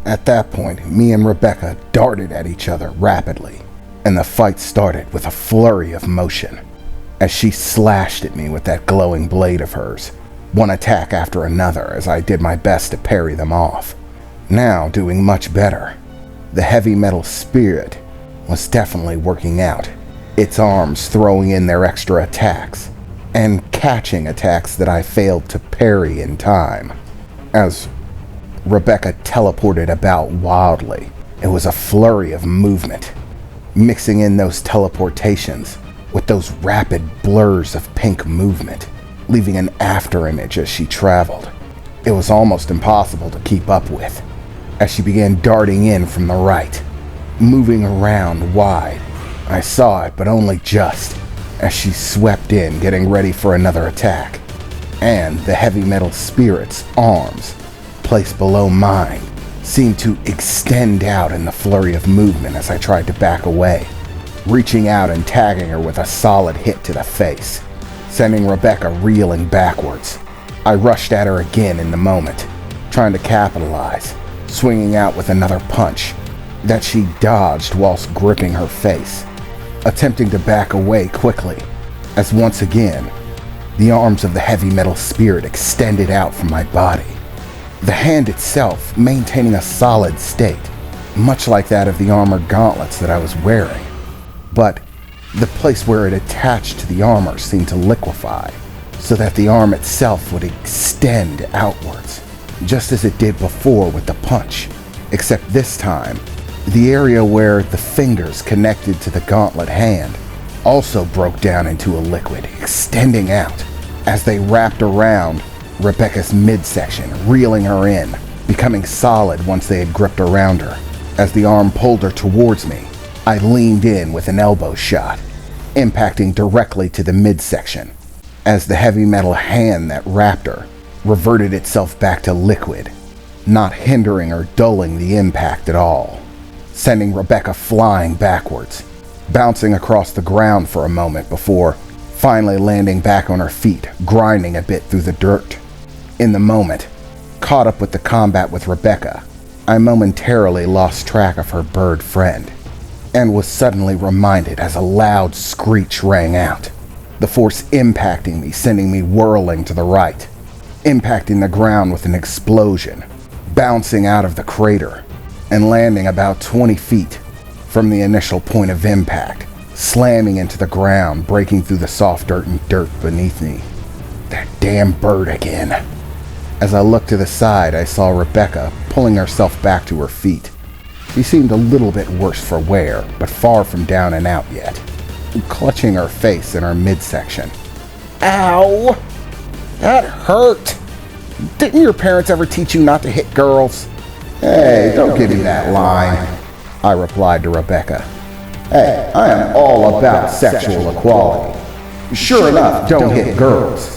At that point, me and Rebecca darted at each other rapidly, and the fight started with a flurry of motion. As she slashed at me with that glowing blade of hers, one attack after another as I did my best to parry them off. Now doing much better. The heavy metal spirit was definitely working out, its arms throwing in their extra attacks, and catching attacks that I failed to parry in time. As Rebecca teleported about wildly, it was a flurry of movement, mixing in those teleportations with those rapid blurs of pink movement, leaving an afterimage as she traveled. It was almost impossible to keep up with, as she began darting in from the right, moving around wide. I saw it, but only just, as she swept in, getting ready for another attack. And the heavy metal spirit's arms, placed below mine, seemed to extend out in the flurry of movement as I tried to back away, reaching out and tagging her with a solid hit to the face, sending Rebecca reeling backwards. I rushed at her again in the moment, trying to capitalize, swinging out with another punch that she dodged whilst gripping her face, attempting to back away quickly, as once again, the arms of the heavy metal spirit extended out from my body, the hand itself maintaining a solid state, much like that of the armor gauntlets that I was wearing. But the place where it attached to the armor seemed to liquefy, so that the arm itself would extend outwards, just as it did before with the punch, except this time, the area where the fingers connected to the gauntlet hand also broke down into a liquid, extending out as they wrapped around Rebecca's midsection, reeling her in, becoming solid once they had gripped around her. As the arm pulled her towards me, I leaned in with an elbow shot, impacting directly to the midsection, as the heavy metal hand that wrapped her reverted itself back to liquid, not hindering or dulling the impact at all, sending Rebecca flying backwards, bouncing across the ground for a moment before finally landing back on her feet, grinding a bit through the dirt. In the moment, caught up with the combat with Rebecca, I momentarily lost track of her bird friend, and was suddenly reminded as a loud screech rang out, the force impacting me, sending me whirling to the right, impacting the ground with an explosion, bouncing out of the crater, and landing about 20 feet from the initial point of impact, slamming into the ground, breaking through the soft dirt and dirt beneath me. That damn bird again. As I looked to the side, I saw Rebecca pulling herself back to her feet. She seemed a little bit worse for wear, but far from down and out yet, clutching her face in her midsection. Ow! That hurt! Didn't your parents ever teach you not to hit girls? Hey, don't give me that line, I replied to Rebecca. Hey, I am all about sexual equality. Sure enough, don't hit girls.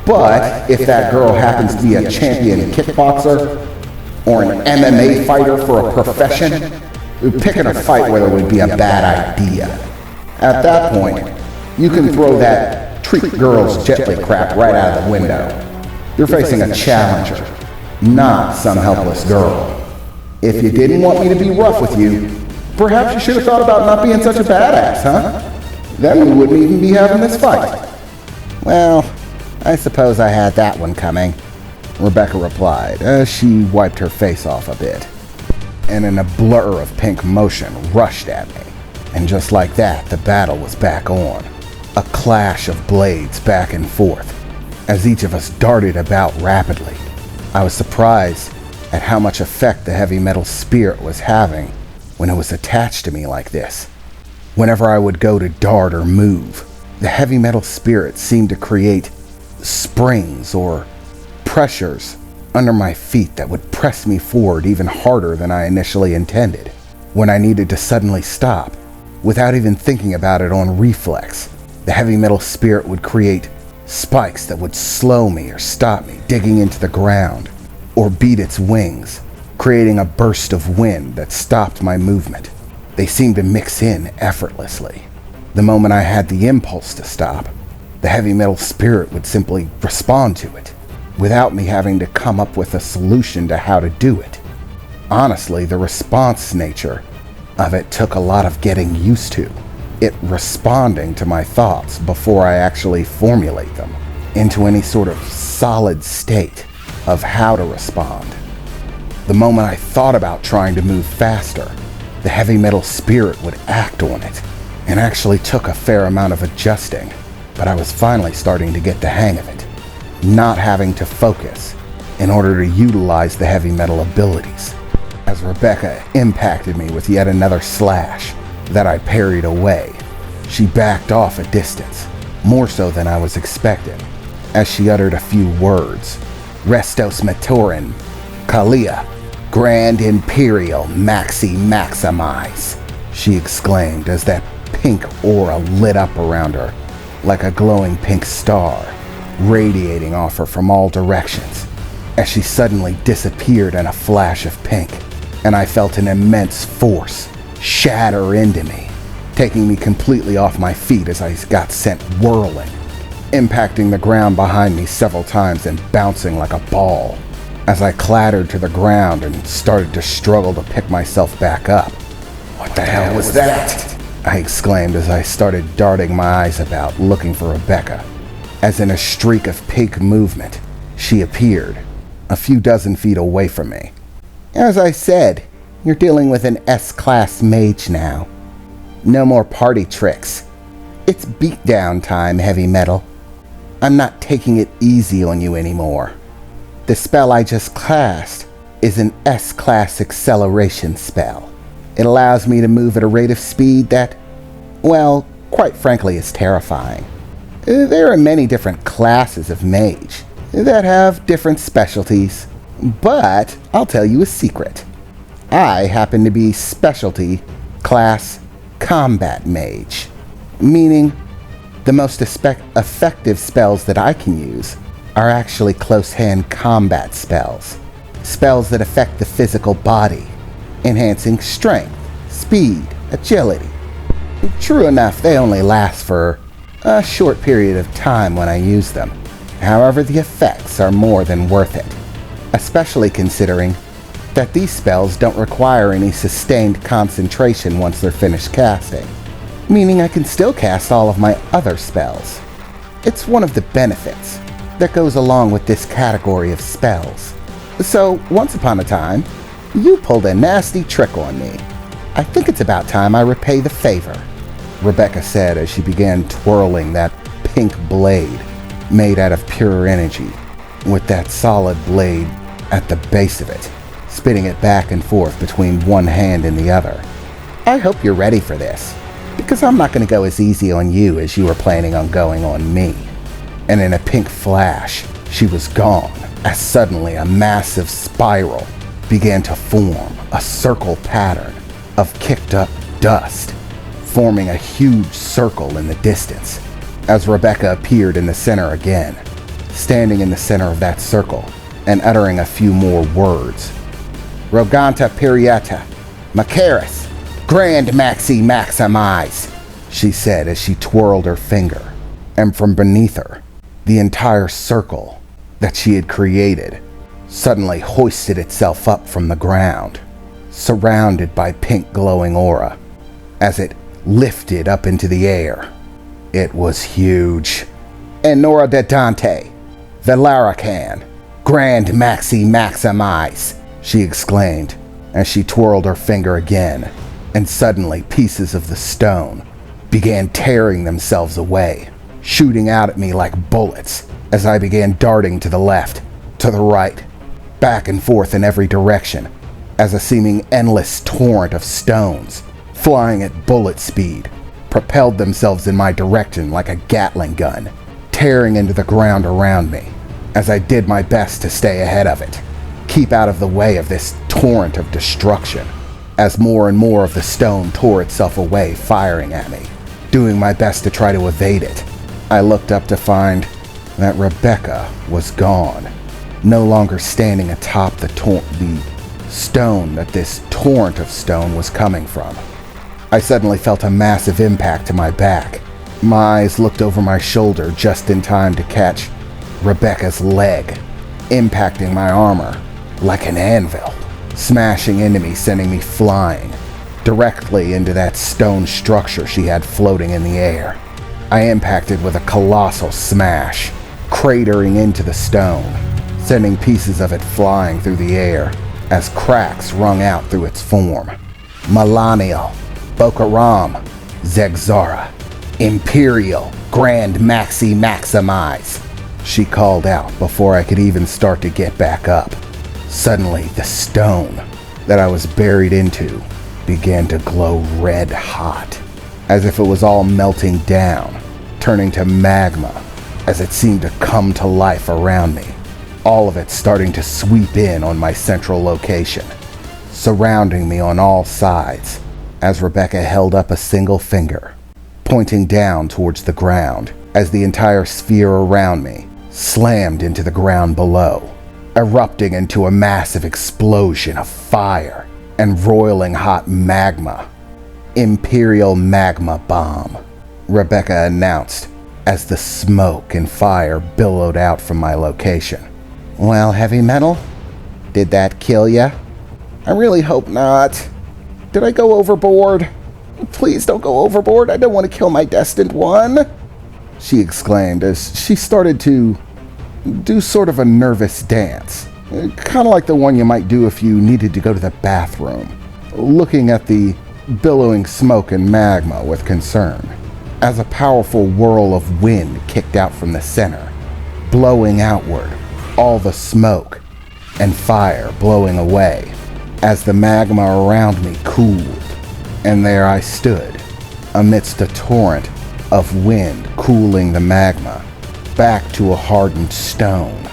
But if that girl happens to be a champion kickboxer or an MMA fighter for a profession, picking a fight with her would be a bad idea. At that point, you can throw that treat girls gently crap right out of the window. You're facing a challenger, not some helpless girl. If you didn't want me to be rough with you, perhaps you should have thought about not being such a badass, huh? Then we wouldn't even be having this fight. Well, I suppose I had that one coming, Rebecca replied as she wiped her face off a bit, and in a blur of pink motion rushed at me. And just like that, the battle was back on. A clash of blades back and forth, as each of us darted about rapidly. I was surprised at how much effect the heavy metal spirit was having when it was attached to me like this. Whenever I would go to dart or move, the heavy metal spirit seemed to create springs or pressures under my feet that would press me forward even harder than I initially intended. When I needed to suddenly stop, without even thinking about it on reflex, the heavy metal spirit would create spikes that would slow me or stop me digging into the ground, or beat its wings, creating a burst of wind that stopped my movement. They seemed to mix in effortlessly. The moment I had the impulse to stop, the heavy metal spirit would simply respond to it, without me having to come up with a solution to how to do it. Honestly, the response nature of it took a lot of getting used to. It responding to my thoughts before I actually formulate them into any sort of solid state of how to respond. The moment I thought about trying to move faster, the heavy metal spirit would act on it, and actually took a fair amount of adjusting, but I was finally starting to get the hang of it, not having to focus in order to utilize the heavy metal abilities. As Rebecca impacted me with yet another slash that I parried away, she backed off a distance, more so than I was expecting, as she uttered a few words. Restos Matorin, Kalia, Grand Imperial Maxi Maximize, she exclaimed as that pink aura lit up around her like a glowing pink star, radiating off her from all directions, as she suddenly disappeared in a flash of pink, and I felt an immense force shatter into me, taking me completely off my feet as I got sent whirling, impacting the ground behind me several times and bouncing like a ball as I clattered to the ground and started to struggle to pick myself back up. What the hell was that? I exclaimed as I started darting my eyes about looking for Rebecca, as in a streak of pink movement, she appeared a few dozen feet away from me. As I said, you're dealing with an S-class mage now. No more party tricks. It's beatdown time, heavy metal. I'm not taking it easy on you anymore. The spell I just cast is an S-class acceleration spell. It allows me to move at a rate of speed that, well, quite frankly, is terrifying. There are many different classes of mage that have different specialties, but I'll tell you a secret. I happen to be specialty class combat mage, meaning the most effective spells that I can use are actually close-hand combat spells. Spells that affect the physical body, enhancing strength, speed, agility. True enough, they only last for a short period of time when I use them. However, the effects are more than worth it, especially considering that these spells don't require any sustained concentration once they're finished casting, meaning I can still cast all of my other spells. It's one of the benefits that goes along with this category of spells. So, once upon a time, you pulled a nasty trick on me. I think it's about time I repay the favor, Rebecca said as she began twirling that pink blade made out of pure energy, with that solid blade at the base of it, spinning it back and forth between one hand and the other. I hope you're ready for this, because I'm not going to go as easy on you as you were planning on going on me. And in a pink flash, she was gone, as suddenly a massive spiral began to form, a circle pattern of kicked up dust, forming a huge circle in the distance, as Rebecca appeared in the center again, standing in the center of that circle and uttering a few more words. Roganta Pirieta, Macaris, Grand Maxi Maximize, she said as she twirled her finger, and from beneath her, the entire circle that she had created suddenly hoisted itself up from the ground, surrounded by pink glowing aura, as it lifted up into the air. It was huge. Enora de Dante, Velaracan, Grand Maxi Maximize, she exclaimed as she twirled her finger again, and suddenly pieces of the stone began tearing themselves away, shooting out at me like bullets as I began darting to the left, to the right, back and forth in every direction, as a seeming endless torrent of stones, flying at bullet speed, propelled themselves in my direction like a Gatling gun, tearing into the ground around me, as I did my best to stay ahead of it, keep out of the way of this torrent of destruction, as more and more of the stone tore itself away, firing at me, doing my best to try to evade it. I looked up to find that Rebecca was gone, no longer standing atop the stone that this torrent of stone was coming from. I suddenly felt a massive impact to my back. My eyes looked over my shoulder just in time to catch Rebecca's leg, impacting my armor like an anvil, smashing into me, sending me flying directly into that stone structure she had floating in the air. I impacted with a colossal smash, cratering into the stone, sending pieces of it flying through the air as cracks rung out through its form. Millennial, Bokaram, Zegzara, Imperial, Grand Maxi Maximize, she called out before I could even start to get back up. Suddenly, the stone that I was buried into began to glow red hot, as if it was all melting down, turning to magma as it seemed to come to life around me, all of it starting to sweep in on my central location, surrounding me on all sides, as Rebecca held up a single finger, pointing down towards the ground as the entire sphere around me slammed into the ground below, erupting into a massive explosion of fire and roiling hot magma. Imperial Magma Bomb, Rebecca announced as the smoke and fire billowed out from my location. Well, Heavy Metal, did that kill ya? I really hope not. Did I go overboard? Please don't go overboard. I don't want to kill my destined one, she exclaimed as she started to do sort of a nervous dance, kind of like the one you might do if you needed to go to the bathroom, looking at the billowing smoke and magma with concern, as a powerful whirl of wind kicked out from the center, blowing outward, all the smoke and fire blowing away as the magma around me cooled, and there I stood amidst a torrent of wind cooling the magma back to a hardened stone,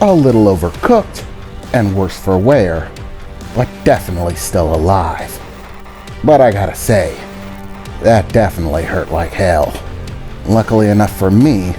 a little overcooked and worse for wear, but definitely still alive. But I gotta say, that definitely hurt like hell. Luckily enough for me,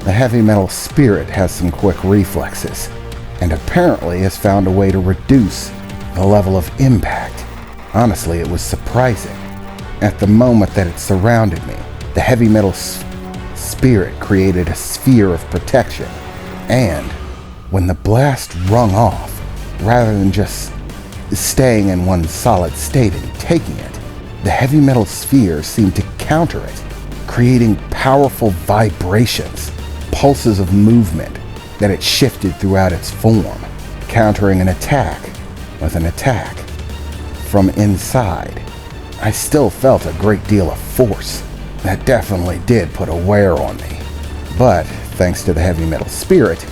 the heavy metal spirit has some quick reflexes, and apparently has found a way to reduce the level of impact. Honestly, it was surprising. At the moment that it surrounded me, the heavy metal spirit created a sphere of protection, and when the blast rung off, rather than just staying in one solid state and taking it, the heavy metal sphere seemed to counter it, creating powerful vibrations, pulses of movement that it shifted throughout its form, countering an attack with an attack from inside. I still felt a great deal of force. That definitely did put a wear on me, but thanks to the heavy metal spirit,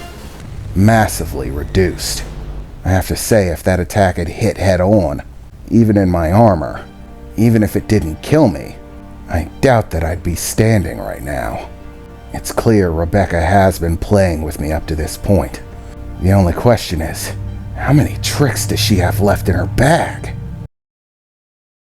massively reduced. I have to say, if that attack had hit head on, even in my armor, even if it didn't kill me, I doubt that I'd be standing right now. It's clear Rebecca has been playing with me up to this point. The only question is, how many tricks does she have left in her bag?